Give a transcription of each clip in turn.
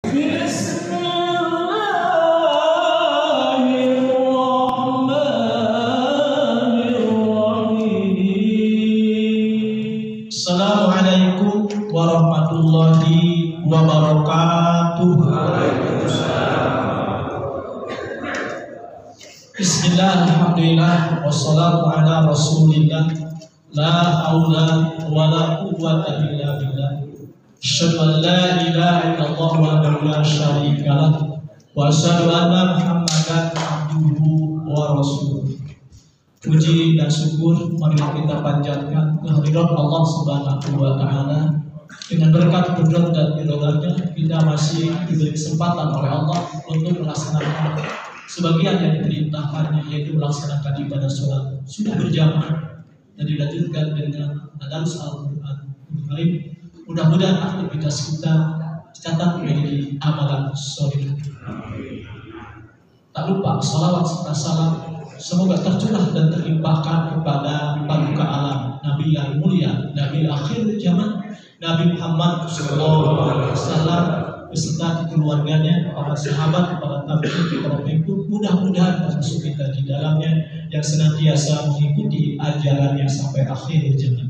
Bismillahirrahmanirrahim. Assalamualaikum warahmatullahi wabarakatuh. Bismillah, alhamdulillah, wassalatu ala rasulillah. La haula wa la quwwata illa billah. Asyhadu an la ilaha illallah wahdahu la syarika lah wa asyhadu anna Muhammadan abduhu wa rasuluh. Puji dan syukur mari kita panjatkan kehadirat Allah Subhanahu wa taala. Dengan berkat kudrat dan iradahnya kita masih diberi kesempatan oleh Allah untuk melaksanakan sebagian yang diperintahkannya, yaitu melaksanakan ibadah sholat sudah berjamaah dan dilanjutkan dengan tadarus Al-Quran. Mudah-mudahan aktivitas kita dicatat menjadi amalan sholih. Tak lupa salawat serta salam semoga tercurah dan terlimpahkan kepada paduka alam, Nabi yang mulia, Nabi akhir zaman, Nabi Muhammad SAW beserta keluarganya, para sahabat, para tabi'in, para pengikut. Mudah-mudahan termasuk kita di dalamnya yang senantiasa mengikuti ajarannya sampai akhir zaman.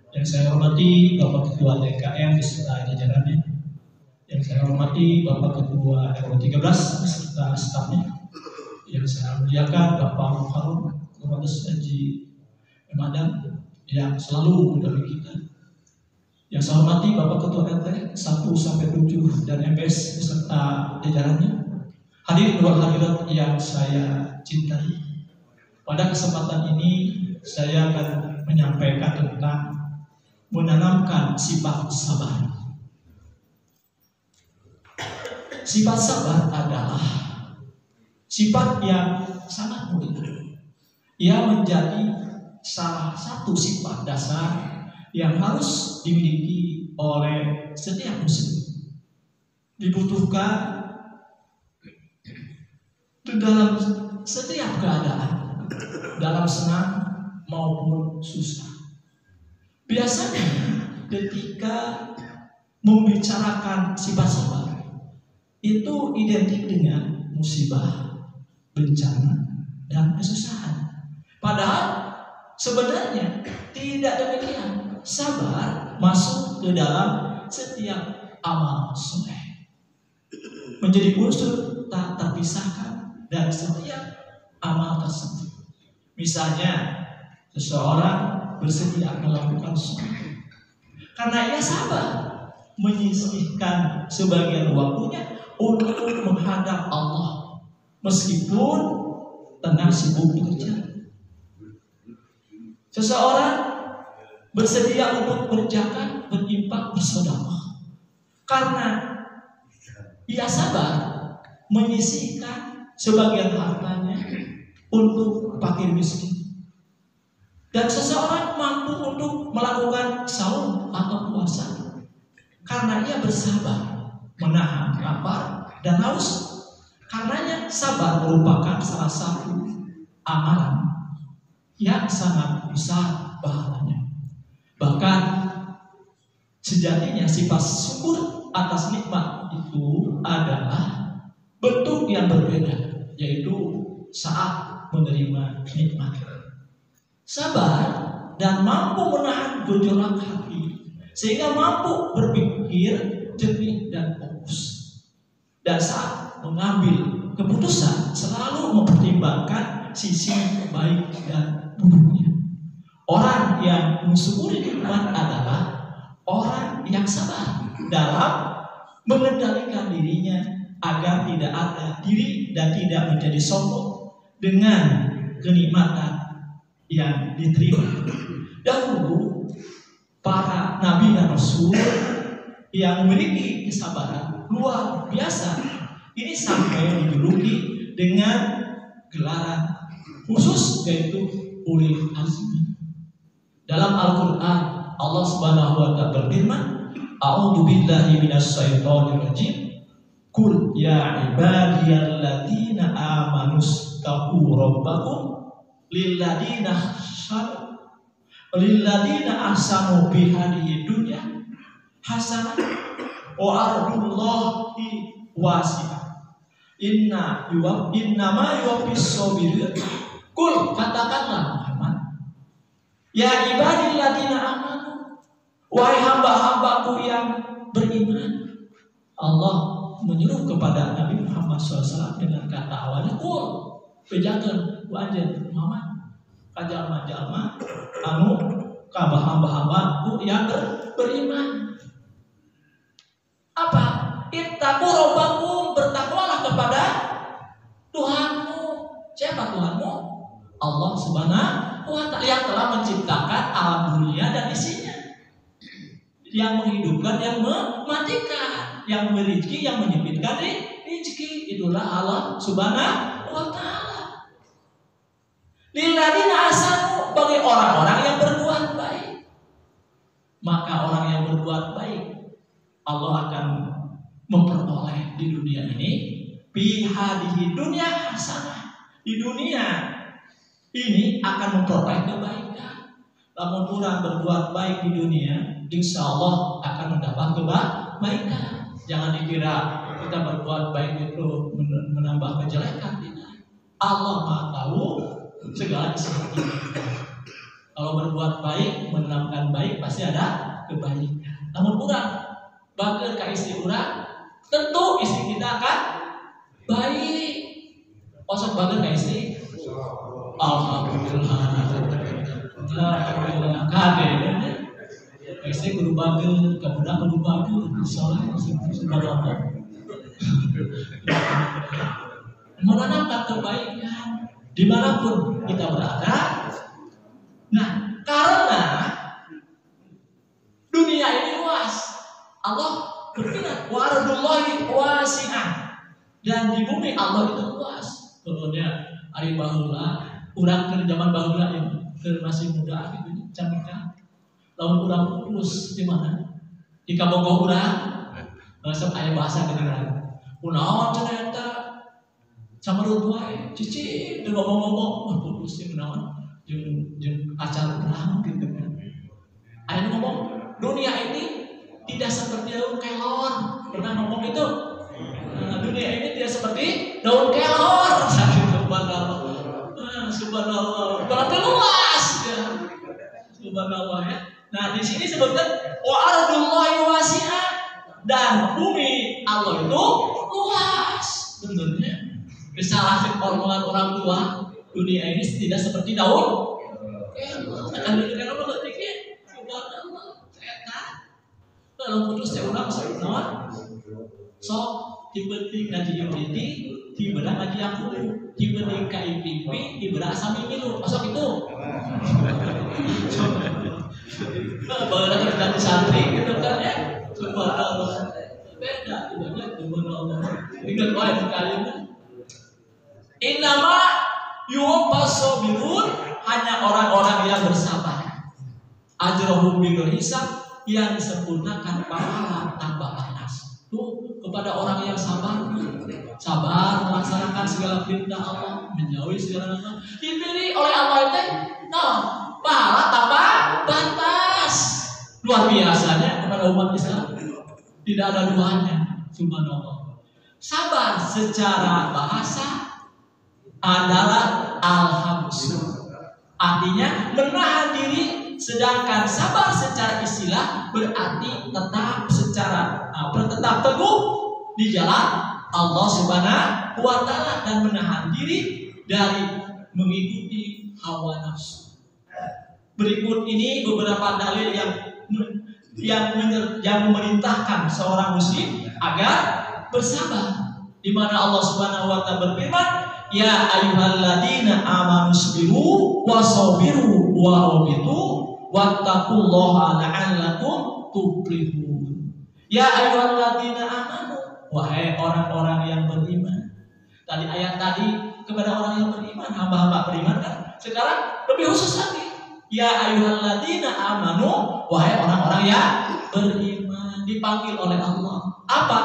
Yang saya hormati Bapak Ketua DKM beserta jajarannya. Yang saya hormati Bapak Ketua RW 13 beserta stafnya. Yang saya muliakan Bapak Muharram Komandos Haji Madam yang selalu mendampingi kita. Yang saya hormati Bapak Ketua RT 1-7 dan MPS beserta jajarannya. Hadirin dan hadirat yang saya cintai, pada kesempatan ini saya akan menyampaikan tentang menanamkan sifat sabar. Sifat sabar adalah sifat yang sangat mulia. Ia menjadi salah satu sifat dasar yang harus dimiliki oleh setiap muslim. Dibutuhkan di dalam setiap keadaan, dalam senang maupun susah. Biasanya ketika membicarakan sifat sabar itu identik dengan musibah, bencana, dan kesusahan. Padahal sebenarnya tidak demikian. Sabar masuk ke dalam setiap amal soleh, menjadi unsur tak terpisahkan dari setiap amal tersebut. Misalnya seseorang bersedia melakukan sholat karena ia sabar menyisihkan sebagian waktunya untuk menghadap Allah meskipun tengah sibuk bekerja. Seseorang bersedia untuk berzakat, berinfak, bersedekah karena ia sabar menyisihkan sebagian hartanya untuk fakir miskin. Dan seseorang mampu untuk melakukan saum atau puasa karena ia bersabar menahan lapar dan haus. Karenanya sabar merupakan salah satu amalan yang sangat besar pahalanya. Bahkan sejatinya sifat syukur atas nikmat itu adalah bentuk yang berbeda, yaitu saat menerima nikmat. Sabar dan mampu menahan gejolak hati sehingga mampu berpikir jernih dan fokus. Dan saat mengambil keputusan selalu mempertimbangkan sisi baik dan buruknya. Orang yang mensyukuri nikmat adalah orang yang sabar dalam mengendalikan dirinya agar tidak ada diri dan tidak menjadi sombong dengan kenikmatan yang diterima. Dahulu para nabi dan rasul yang memiliki kesabaran luar biasa ini sampai dijuluki dengan gelaran khusus, yaitu ulil azmi. Dalam Al-Quran Allah Subhanahu wa ta'ala berfirman, A'udzu billahi minasyaitonir rajim. Qul ya ibadiyalladzina amanu taqu rabbakum lilladzina ahsanu bihadhihi dunya hasanah wa ardullahi wasi'ah. Innama yuwaffis sabirin. Kul, katakanlah Muhammad, ya ibadilladzina amanu, wahai hamba-hambaku yang beriman. Allah menyuruh kepada Nabi Muhammad SAW dengan kata awalnya kul, bejakeun ku anjeun Muhammad kajalma-jalma anu ka hamba-hambaku yang beriman. Apa? Ittaqu rabbakum, bertakwalah kepada Tuhanmu. Siapa Tuhanmu? Allah Subhanahu wa Ta'ala yang telah menciptakan alam dunia dan isinya, yang menghidupkan, yang mematikan, yang memberi rezeki, yang menyempitkan rezeki. Itulah Allah Subhanahu wa Ta'ala. Lilladzina ahsanu, bagi orang-orang yang berbuat baik. Maka orang yang berbuat baik Allah akan memperoleh di dunia ini bihadihi dunia hasanah. Di dunia ini akan memperoleh kebaikan. Lamun orang berbuat baik di dunia, insya Allah akan mendapat kebaikan. Jangan dikira kita berbuat baik itu menambah kejelekan. Tidak. Allah Maha tahu segala sesuatu. Kalau berbuat baik, menanamkan baik, pasti ada kebaikan. Namun orang bakal ke istri orang, tentu istri kita akan baik. Osok bakal ke istri, alhamdulillah. Alhamdulillah. Kade, istri kudu bagel, kemudian kudu bagel, soalnya subhanallah. Menanamkan kebaikan dimanapun kita berada. Nah, karena dunia ini luas, Allah berfirman, wa ardullahi wasi'ah, dan di bumi Allah itu luas. Kemudian ari baheula, urang keur zaman baheula yang masih muda gitu, cantik. Lamun urang putus di mana? Di kabogoh urang. Sok aya bahasa kedengaran. Kunaon cenah eta? Samarut wae, cici teu ngomong-ngomong, wah putus teh kunaon? Jeung acara urang gitu kan. Aya ngomong, dunia ini tidak seperti daun kelor. Pernah ngomong itu? Dunia ini tidak seperti daun kelor. Subhanallah. Berarti luas ya. Subhanallah ya. Nah, di sini sebutkan wa ardullahi wasi'ah, dan bumi Allah itu luas. Benernya. Kesalahan omongan orang tua, dunia ini tidak seperti daun kelor. Akan dunia kelor berarti subhanallah. Setan. Kalau putus teh urang saeunaon? Sok tibeting ngaji uniti, tibeuna ngaji aku, tibeting ka IPP, tibeuna sami milu. Masuk itu. Baheula kerja di santri gitu kan ya. Subhanallah. Beda ibadahnya subhanallah. Ingat wae kalian. Innama yuwaffas sabirun, hanya orang-orang yang bersabar. Ajrahum bighairi hisab, yang disempurnakan pahala tanpa batas. Tuh kepada orang yang sabar, sabar melaksanakan segala perintah Allah, menjauhi segala larangan, diberi oleh Allah itu pahala tanpa batas. Luar biasanya kepada umat Islam, tidak ada duanya. Subhanallah. Sabar secara bahasa adalah al-habsu, artinya menahan diri. Sedangkan sabar secara istilah berarti tetap teguh di jalan Allah Subhanahu wa Ta'ala dan menahan diri dari mengikuti hawa nafsu. Berikut ini beberapa dalil yang memerintahkan seorang muslim agar bersabar, di mana Allah Subhanahu wa Ta'ala berfirman, ya ayyuhalladzina amanu sabiru wasabiru warabitu wattaqullaha la'allakum tuflihun. Ya ayyuhalladzina amanu, wahai orang-orang yang beriman. Tadi ayat tadi kepada orang yang beriman, hamba-hamba beriman kan. Sekarang lebih khusus lagi. Ya ayyuhalladzina amanu, wahai orang-orang yang beriman, dipanggil oleh Allah. Apa?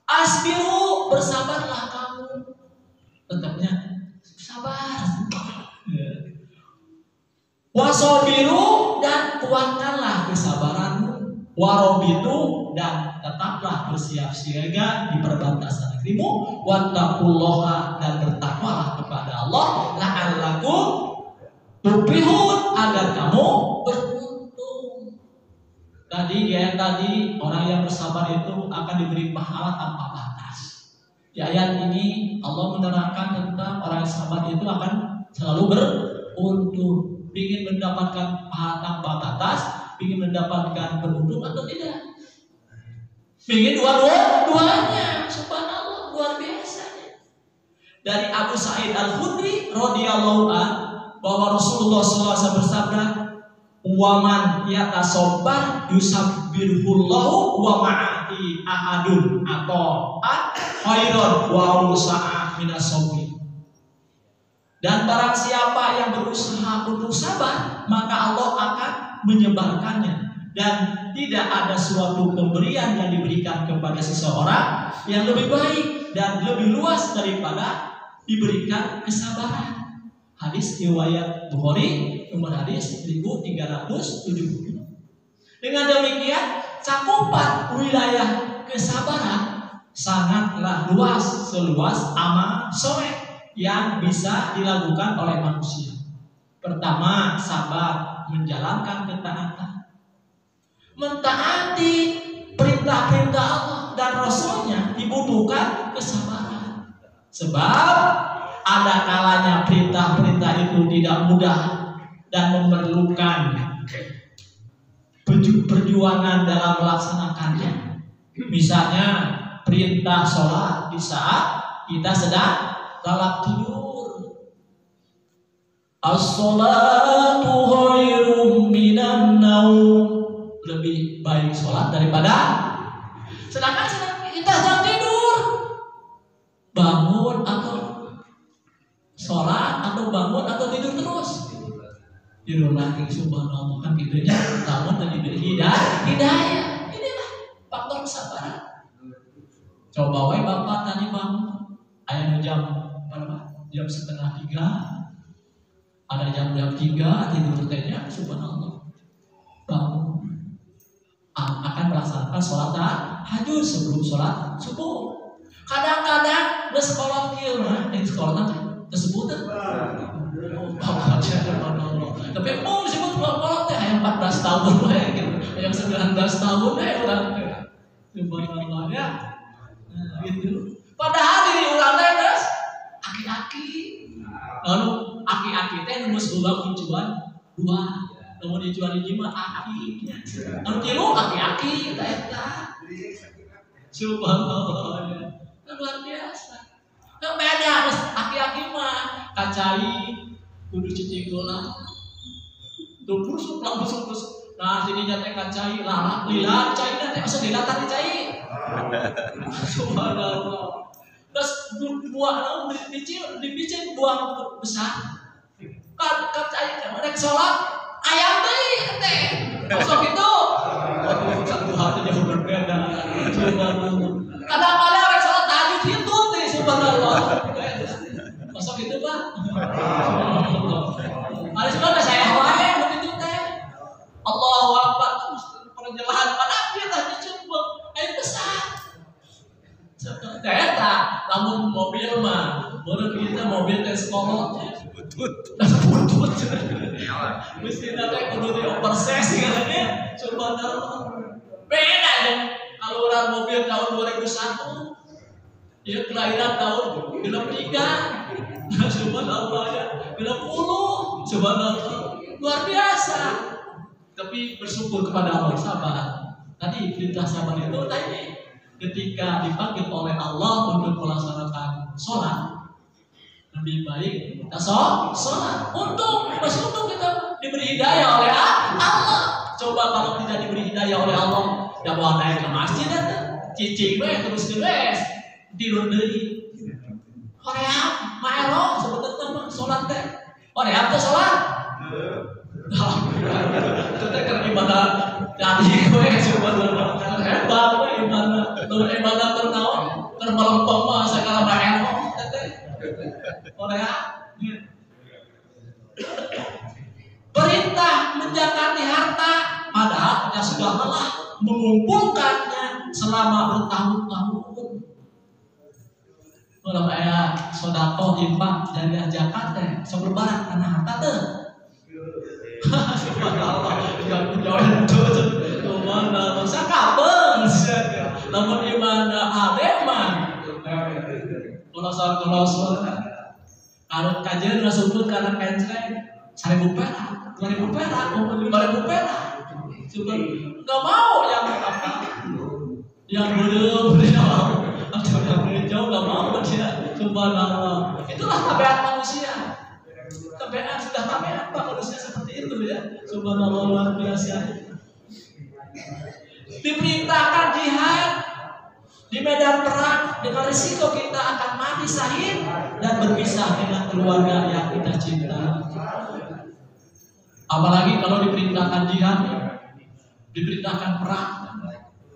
Asbiru, bersabarlah kamu. Tetapnya sabar. Wasabiru, dan kuatkanlah kesabaranmu. Warobitu, dan tetaplah bersiap siaga di perbatasan negerimu. Wattaqullaha, dan bertakwalah kepada Allah. La'allakum tuflihun, agar kamu beruntung. Tadi orang yang bersabar itu akan diberi pahala tanpa batas. Di ayat ini Allah menerangkan tentang orang yang sabar itu akan selalu beruntung. Ingin mendapatkan pahala tanpa batas, ingin mendapatkan beruntung atau tidak? Ingin dua-duanya. Subhanallah, luar biasa. Dari Abu Sa'id Al-Khudri radhiyallahu an, bahwa Rasulullah SAW bersabda, "Waman yatasobbar yusabbirhullahu wa ma'ati ahadun atau khairon wa usa'a minasobbi." Dan barang siapa yang berusaha untuk sabar, maka Allah akan menyebarkannya. Dan tidak ada suatu pemberian yang diberikan kepada seseorang yang lebih baik dan lebih luas daripada diberikan kesabaran. Hadis riwayat Bukhari, nomor hadis 1370. Dengan demikian, cakupan wilayah kesabaran sangatlah luas, seluas amal soleh yang bisa dilakukan oleh manusia. Pertama, sabar menjalankan ketaatan, mentaati perintah-perintah Allah dan Rasulnya dibutuhkan kesabaran. Sebab ada kalanya perintah-perintah itu tidak mudah dan memerlukan perjuangan dalam melaksanakannya. Misalnya perintah sholat di saat kita sedang lalap tidur. As-sholatu khairum minan naum. Lebih baik sholat daripada, sedangkan kita sedang tidur. Bangun atau sholat, atau bangun atau tidur terus? Tidur lagi. Subhanallah, kan tidurnya bangun dan diberi hidayah. Inilah faktor kesabaran. Coba wae bapak tadi bangun, ayam jam berapa? Jam 2:30. Ada jam 3 tidur tehnya. Subhanallah, bangun akan melaksanakan sholat tahajud sebelum sholat subuh. Kadang-kadang udah sekolah kieu di sekolah tersebut tapi mau disebut sekolah teh yang 14 tahun gitu, yang 19 tahun udah subhanallah ya. Gitu. Padahal diri ulang teh terus aki-aki. Lalu aki-aki teh nunggu sebulan kuncuan 2. Namun dijual di mah aki, anu tilu aki-aki, eta. Subhanallah, luar biasa. Nah, beda harus aki-aki mah kacai, kudu cuci gula, tuh busuk. Nah sini teh kacai, lah lila cai teh asa dilatan dicai. Subhanallah. Terus buah dibicin buang besar. Kacai rek salat. Ayam deui teh. Masuk itu. Waduh, satu hati jauh berbeda. Subhanallah. Kadang-kadang rek salat tahajud itu teh subhanallah. Masuk itu, Pak. Ada sebab saya wae begitu teh. Allahu Akbar, perjalanan pada kita dicoba. Ayo besar. Ternyata lamun mobil mah, baru kita mobil tes sekolah. Butut. Mesti nanti kudu dioperses katanya. Subhanallah. Beda dong. Kalau orang mobil tahun 2001, dia kelahiran tahun 2003. Subhanallah ya. 20. Subhanallah. Luar biasa. Tapi bersyukur kepada Allah, sabar. Tadi perintah sabar itu tadi ketika dipanggil oleh Allah untuk melaksanakan sholat, lebih baik kita sholat. Masih untung kita diberi hidayah oleh Allah. Coba kalau tidak diberi hidayah oleh Allah, ya bawa naik ke masjid cicing terus geles tidur deui. Hoream, maero sebetulnya mah sholat teh. Hoream teh sholat. Itu teh keur ibadah dari gue subhanallah. Hebat we ibadah ternaon termelempem mah sakala maero teh. Hoream. Perintah menjakati harta, padahal kita sudah lelah mengumpulkannya selama bertahun-tahun. Kalau kayak sodako, infak, jariah zakat teh, sok lebaran karena harta teh. Subhanallah, yang jauh itu, subhanallah, sakabeng, namun iman ademan. Kalau kalau kajian nggak sebut karena kenceng, 1.000 perak, 2.000 perak, 5.000 perak. Coba nggak mau yang apa, yang belum atau yang jauh nggak mau dia. Subhanallah, itulah tabiat manusia. Tabiat sudah tabiat manusia seperti itu ya. Subhanallah, luar biasa. Diperintahkan jihad di medan perang dengan risiko kita akan mati syahid dan berpisah dengan keluarga yang kita cinta. Apalagi kalau diperintahkan jihad, diperintahkan perang,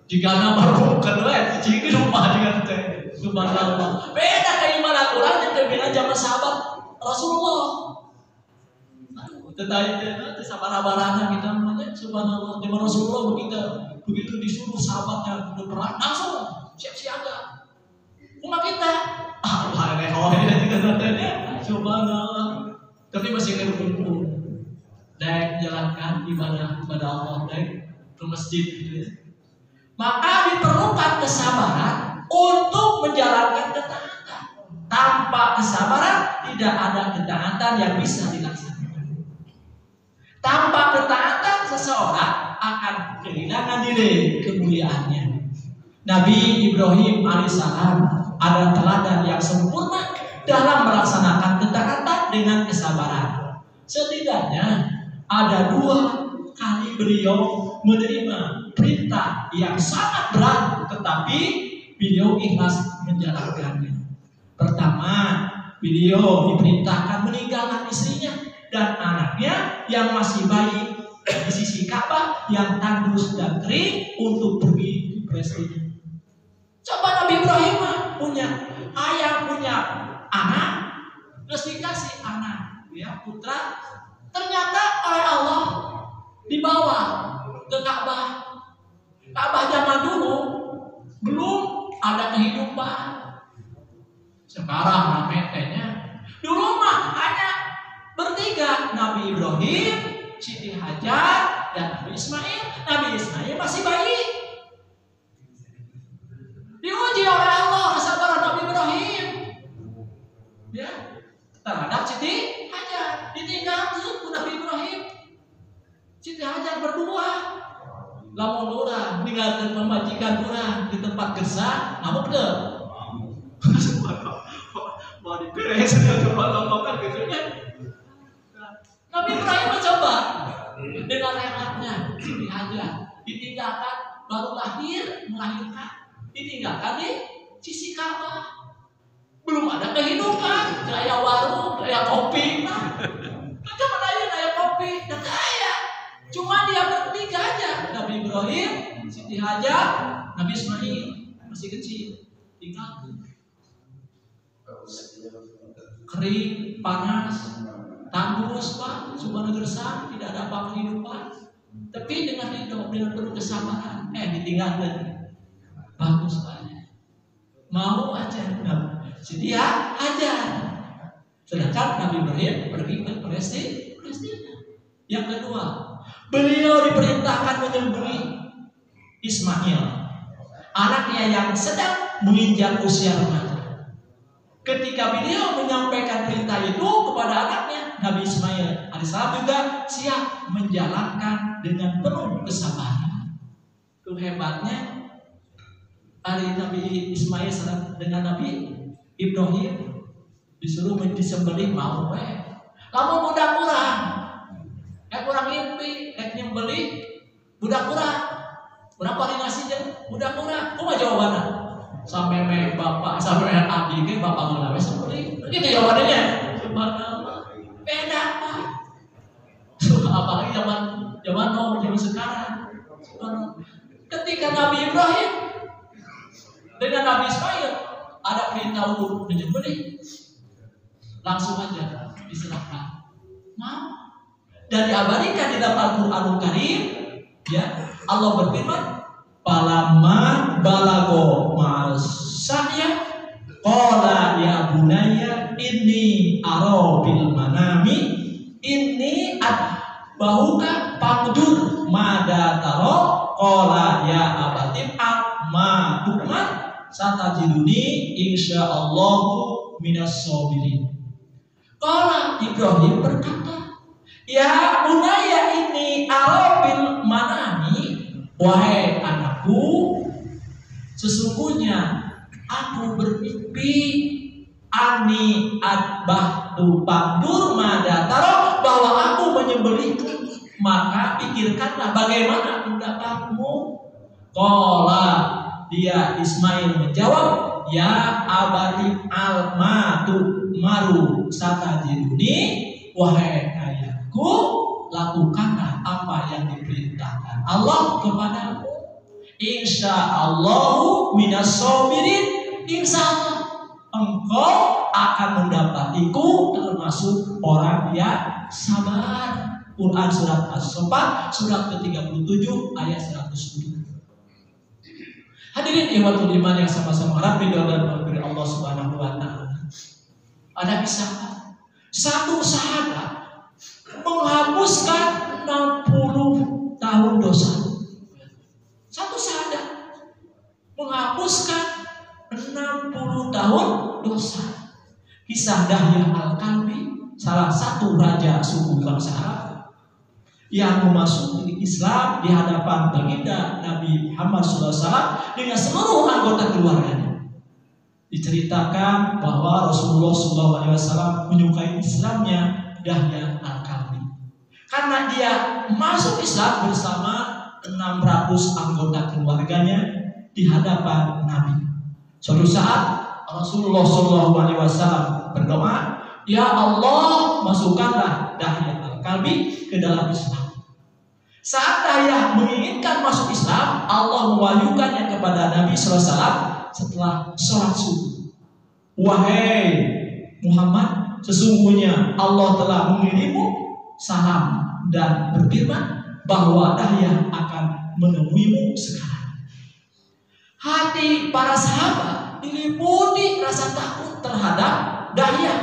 jika baru kedua, jika rumah dengan teh, subhanallah. Beda keimanan orang yang terbilang zaman sahabat Rasulullah. Tetapi sabar-sabaran kita namanya, subhanallah. Zaman Rasulullah begitu disuruh sahabatnya untuk perang, langsung siap-siaga. Umat kita, subhanallah. Tapi masih kumpul, dan jalankan ibadah kepada Allah, dan ke masjid gitu ya. Maka diperlukan kesabaran untuk menjalankan ketaatan. Tanpa kesabaran tidak ada ketaatan yang bisa dilaksanakan. Tanpa ketaatan seseorang akan kehilangan diri kemuliaannya. Nabi Ibrahim alaihissalam adalah teladan yang sempurna dalam melaksanakan ketaatan dengan kesabaran. Setidaknya ada 2 kali beliau menerima perintah yang sangat berat, tetapi beliau ikhlas menjalankannya. Pertama, beliau diperintahkan meninggalkan istrinya dan anaknya yang masih bayi di sisi Ka'bah yang tandus dan kering untuk pergi ke Palestina. Coba Nabi Ibrahim punya ayah, punya anak, terus dikasih anak, ya putra, ternyata oleh Allah dibawa ke Ka'bah. Ka'bah zaman dulu belum ada kehidupan. Sekarang rametenya. Dulu mah hanya bertiga, Nabi Ibrahim, Siti Hajar, dan Nabi Ismail. Nabi Ismail masih bayi. Diuji oleh Allah kesabaran Nabi Ibrahim, ya, terhadap Siti Hajar. Ditinggalkan Nabi Ibrahim. Siti Hajar berdua. Lamun urang ninggalkeun pemajikan urang di tempat gersang, ngamuk teu? Mau diberes coba lompokan gitu kan. Nabi Ibrahim mencoba dengan rehatnya Siti Hajar ditinggalkan baru melahirkan, ditinggalkan di sisi Ka'bah. Belum ada kehidupan, kayak warung, kayak kopi. Macam mana kayak kopi, dan kaya. Cuma dia bertiga aja, Nabi Ibrahim, Siti Hajar, Nabi Ismail masih kecil, tinggal kering, panas, tandus Pak, cuma gersang, tidak ada apa kehidupan. Tapi dengan hidup, dengan penuh kesabaran, ditinggalkan, bagus Pak. Mau aja, Siti Hajar. Sedangkan Nabi Ibrahim pergi ke Palestina. Yang kedua, beliau diperintahkan menyembelih Ismail, anaknya yang sedang menginjak usia remaja. Ketika beliau menyampaikan perintah itu kepada anaknya, Nabi Ismail alaihissalam juga siap menjalankan dengan penuh kesabaran. Itu hebatnya hari Nabi Ismail dengan Nabi Ibrahim disuruh disembelih mau lamun budak kurang kurang impi nyembelih budak kurang berapa dinasih jeung budak kurang kumaha jawabanna sampai bapak sampai abdi ge bapak ngalawe sembelih gitu jawabannya. Subhanallah, beda Pak. Apalagi zaman sekarang. Ketika Nabi Ibrahim dengan Nabi Ismail ada perintah untuk menyembelih, langsung aja diserahkan. Dan diabadikan di dalam Al-Qur'anul Karim, ya, Allah berfirman, Palamma balago ma'asya qala ya bunayya inni ara bil manami inni atbahuka faqdur mada taro qala ya abati ma tukman satajiduni insyaallahu minas sabirin. Qala Ibrahim berkata, ya bunayya inni ara bil manami, wahai anakku, sesungguhnya aku bermimpi ani atbahtu faqdur mada taro, bahwa aku menyembelih, maka pikirkanlah bagaimana pendapatmu. Qala dia Ismail menjawab, ya abati almatu maru satajiduni, wahai ayahku, lakukanlah apa yang diperintahkan Allah kepadamu. Insyaallahu minas sabirin, insyaallah engkau akan mendapatiku termasuk orang yang sabar. Quran surat As-Saffat surat ke-37 ayat 110. Hadirin ikhwatul iman yang sama-sama harap ridho dan maghfirah Allah Subhanahu wa taala. Ada kisah satu sahabat menghapuskan 60 tahun dosa. Satu sahabat menghapuskan 60 tahun dosa. Kisah Dahya Al-Kalbi, salah satu raja suku bangsa Arab yang memasuki Islam di hadapan baginda Nabi Muhammad SAW dengan seluruh anggota keluarganya. Diceritakan bahwa Rasulullah SAW menyukai Islamnya Dahya Al-Kalbi karena dia masuk Islam bersama 600 anggota keluarganya di hadapan Nabi. Suatu saat Rasulullah SAW berdoa, ya Allah, masukkanlah Dahya Al-Kalbi ke dalam Islam. Saat Dahya menginginkan masuk Islam, Allah mewahyukannya kepada Nabi SAW setelah sholat subuh. Wahai Muhammad, sesungguhnya Allah telah mengirimmu salam dan berfirman bahwa Dahya akan menemuimu sekarang. Hati para sahabat diliputi rasa takut terhadap Dahya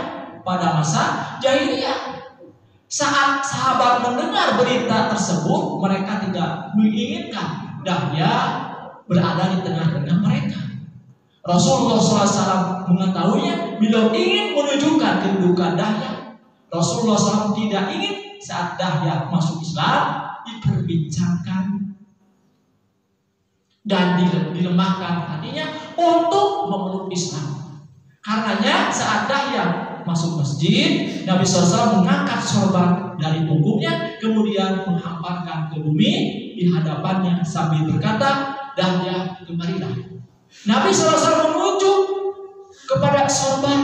pada masa jahiliyah. Saat sahabat mendengar berita tersebut, mereka tidak menginginkan Dahya berada di tengah-tengah mereka. Rasulullah SAW mengetahuinya. Beliau ingin menunjukkan kedudukan Dahya. Rasulullah SAW tidak ingin saat Dahya masuk Islam diperbincangkan dan dilemahkan hatinya untuk memeluk Islam. Karenanya saat Dahya masuk masjid, Nabi SAW mengangkat sorban dari punggungnya, kemudian menghamparkan ke bumi di hadapannya sambil berkata, Dahya kemarilah. Nabi SAW menuju kepada sorban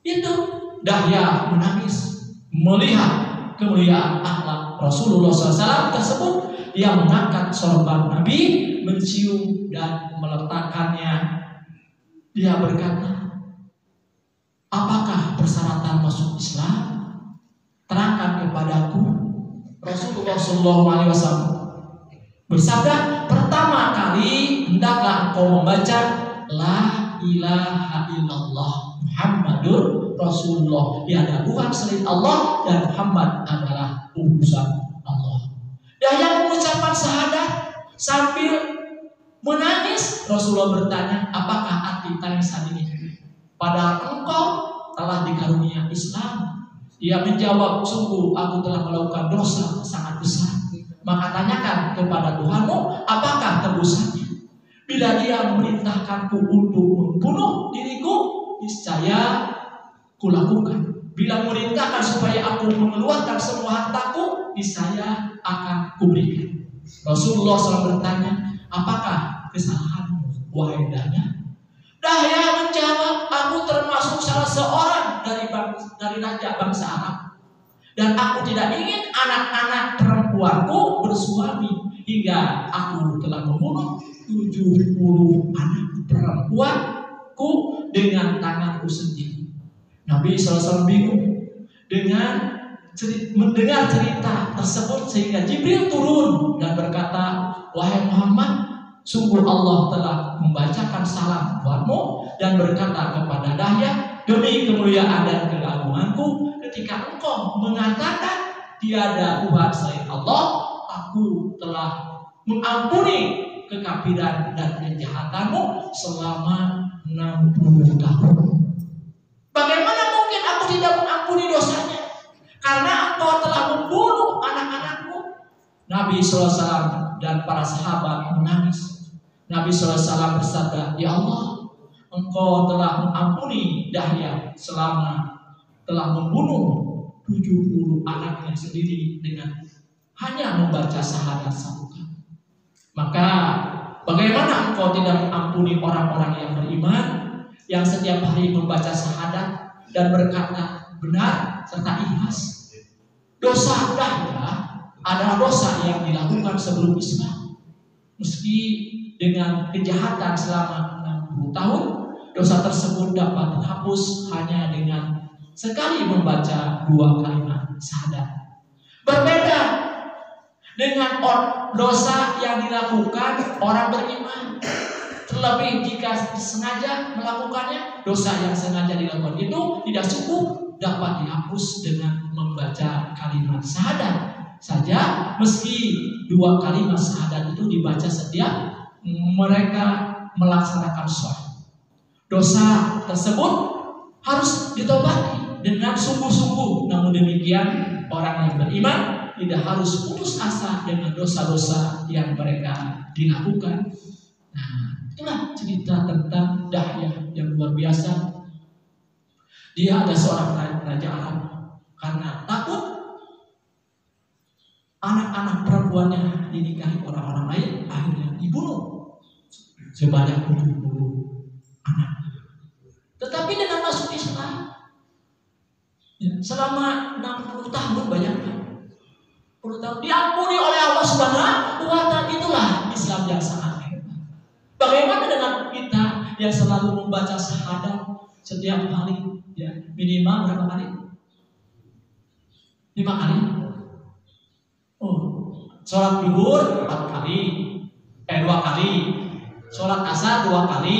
itu. Dahya menangis melihat kemuliaan akhlak Rasulullah SAW tersebut. Dia mengangkat sorban Nabi, mencium dan meletakkannya. Dia berkata, apakah persyaratan masuk Islam? Terangkan kepadaku. Rasulullah SAW bersabda, pertama kali hendaklah engkau membaca La ilaha illallah Muhammadur Rasulullah. Tiada Tuhan selain Allah dan Muhammad adalah utusan Allah. Dan yang mengucapkan syahadat sambil menangis, Rasulullah bertanya, apakah arti tangisan ini? Padahal engkau telah dikarunia Islam. Dia menjawab, sungguh aku telah melakukan dosa sangat besar. Maka tanyakan kepada Tuhanmu, apakah tebusannya? Bila dia memerintahkanku untuk membunuh diriku, niscaya kulakukan. Bila memerintahkan supaya aku mengeluarkan semua hartaku, niscaya akan kuberikan. Rasulullah SAW bertanya, apakah kesalahanmu, wahai Dahya? Dahya menjawab, aku termasuk salah seorang dari raja bangsa Arab, dan aku tidak ingin anak-anak perempuanku bersuami, hingga aku telah membunuh 70 anak perempuanku dengan tanganku sendiri. Nabi SAW bingung dengan mendengar cerita tersebut, sehingga Jibril turun dan berkata, wahai Muhammad, Sungguh Allah telah membacakan salam buatmu dan berkata kepada Dahya, demi kemuliaan dan keagunganku, ketika engkau mengatakan tiada Tuhan selain Allah, aku telah mengampuni kekafiran dan kejahatanmu selama 60 tahun. Bagaimana mungkin aku tidak mengampuni dosanya? Karena engkau telah membunuh anak-anakku. Nabi SAW dan para sahabat menangis. Nabi SAW bersabda, ya Allah, engkau telah mengampuni Dahya selama telah membunuh 70 anaknya sendiri dengan hanya membaca syahadat satu kali. Maka bagaimana engkau tidak mengampuni orang-orang yang beriman, yang setiap hari membaca syahadat dan berkata benar serta ikhlas? Dosa Dahya adalah dosa yang dilakukan sebelum Islam. Meski dengan kejahatan selama 60 tahun, dosa tersebut dapat dihapus hanya dengan sekali membaca 2 kalimat syahadat. Berbeda dengan dosa yang dilakukan orang beriman. Terlebih jika sengaja melakukannya, dosa yang sengaja dilakukan itu tidak cukup dapat dihapus dengan membaca kalimat syahadat saja, meski 2 kalimat syahadat itu dibaca setiap mereka melaksanakan sholat. Dosa tersebut harus ditobati dengan sungguh-sungguh. Namun demikian, orang yang beriman tidak harus putus asa dengan dosa-dosa yang mereka dilakukan. Nah, itulah cerita tentang Dahya yang luar biasa. Dia ada seorang raja Arab, karena takut anak-anak perempuannya dinikahi orang-orang lain, akhirnya dibunuh sebanyak 70 anak. Tetapi dengan masuk Islam, selama 60 tahun, bayangkan, 10 tahun diampuni oleh Allah Subhanahu wa Ta'ala. Itulah Islam yang sangat hebat. Bagaimana dengan kita yang selalu membaca syahadat setiap hari, ya, minimal berapa kali? 5 kali. Sholat zuhur 4 kali, 2 kali. Sholat asar 2 kali,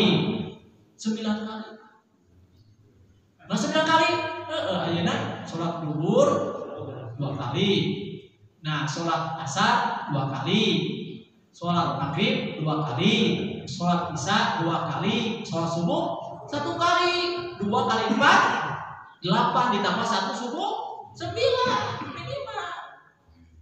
9 kali. Nah 9 kali, ayeuna sholat zuhur 2 kali. Nah sholat asar 2 kali, sholat maghrib 2 kali, sholat isya 2 kali, sholat subuh 1 kali. 2 kali 4, 8 ditambah 1 subuh 9 minimal.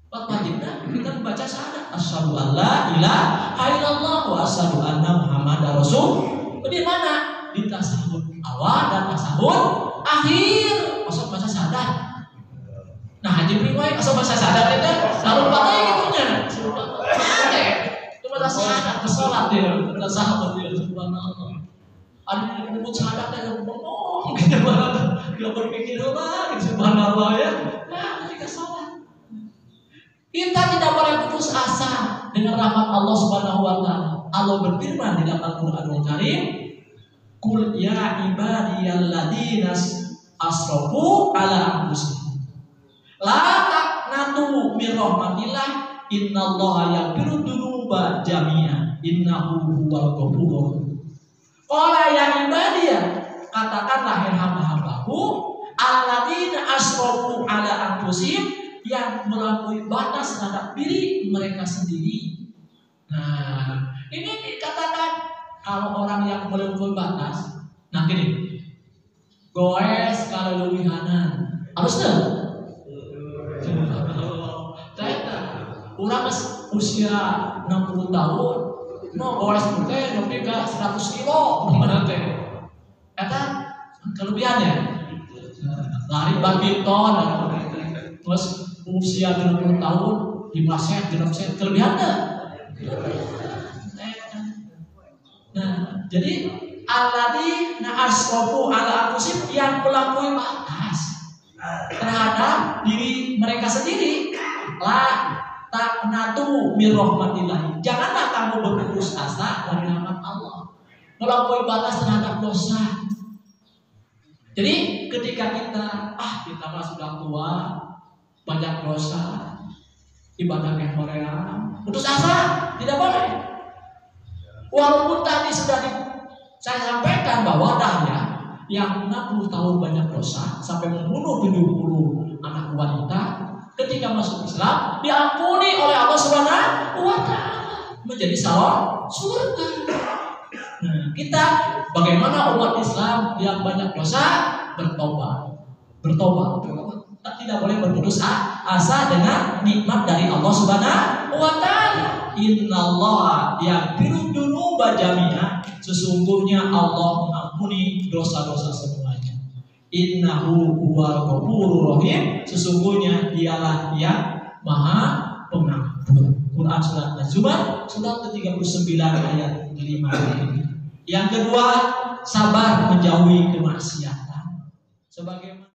Wajibnya kita membaca syahadat asyhadu an la ilaha illallah wa asyhadu anna muhammadar rasul. Di mana? Di tasyahud awal dan tasyahud akhir. Masuk baca syahadat. Nah, haji priwai masuk baca syahadat itu lalu pakai gitunya. Itu baca syahadat bersolat dia, tasyahud dia, subhanallah. Ada yang menyebut syahadat yang ngomong gitu banget. Dia berpikir apa subhanallah ya. Nah, ketika sholat kita tidak boleh putus asa dengan rahmat Allah Subhanahu wa Ta'ala. Allah berfirman di dalam Al-Qur'anul Karim, "Qul ya ibadiyalladzina asrafu ala anfusihim la taqnatu min rahmatillah innallaha yaghfiru dzunuba jami'a innahu huwal ghafurur." Qala ya ibadiyah, katakanlah hai hamba-hambaku, alladzina asrafu ala anfusihim, yang melampaui batas terhadap diri mereka sendiri. Nah, ini dikatakan kalau orang yang melampaui batas, nah gini, goes kalau lebihanan, harusnya. Orang usia 60 tahun, no goes teh nepi ka 100 kilo, mana teh? Eta kelebihannya. Lari badminton, terus usia 20 tahun 5 set, 6 set, kelebihan enggak? Nah, jadi alladzina asrafu ala anfusihim, yang melampaui batas terhadap diri mereka sendiri. La taqnatu min rahmatillah. Janganlah kamu berputus asa dari rahmat Allah. Melampaui batas terhadap dosa. Jadi ketika kita mah sudah tua, banyak dosa, ibadah yang Korea, putus asa, tidak boleh. Walaupun tadi sudah saya sampaikan bahwa dahnya yang 60 tahun banyak dosa sampai membunuh 70 anak wanita, ketika masuk Islam diampuni oleh Allah Subhanahu wa taala menjadi salon surga. Nah, kita bagaimana umat Islam yang banyak dosa bertobat. Tidak boleh berputus asa dengan nikmat dari Allah Subhanahu wa taala. Innallaha yaghfiru dzunuba jami'a. Sesungguhnya Allah mengampuni dosa-dosa semuanya. Innahu huwal ghafurur rahim. Sesungguhnya dialah yang Maha Pengampun. Quran surat Az-Zumar surat ke-39 ayat 5. Yang kedua, sabar menjauhi kemaksiatan. Sebagaimana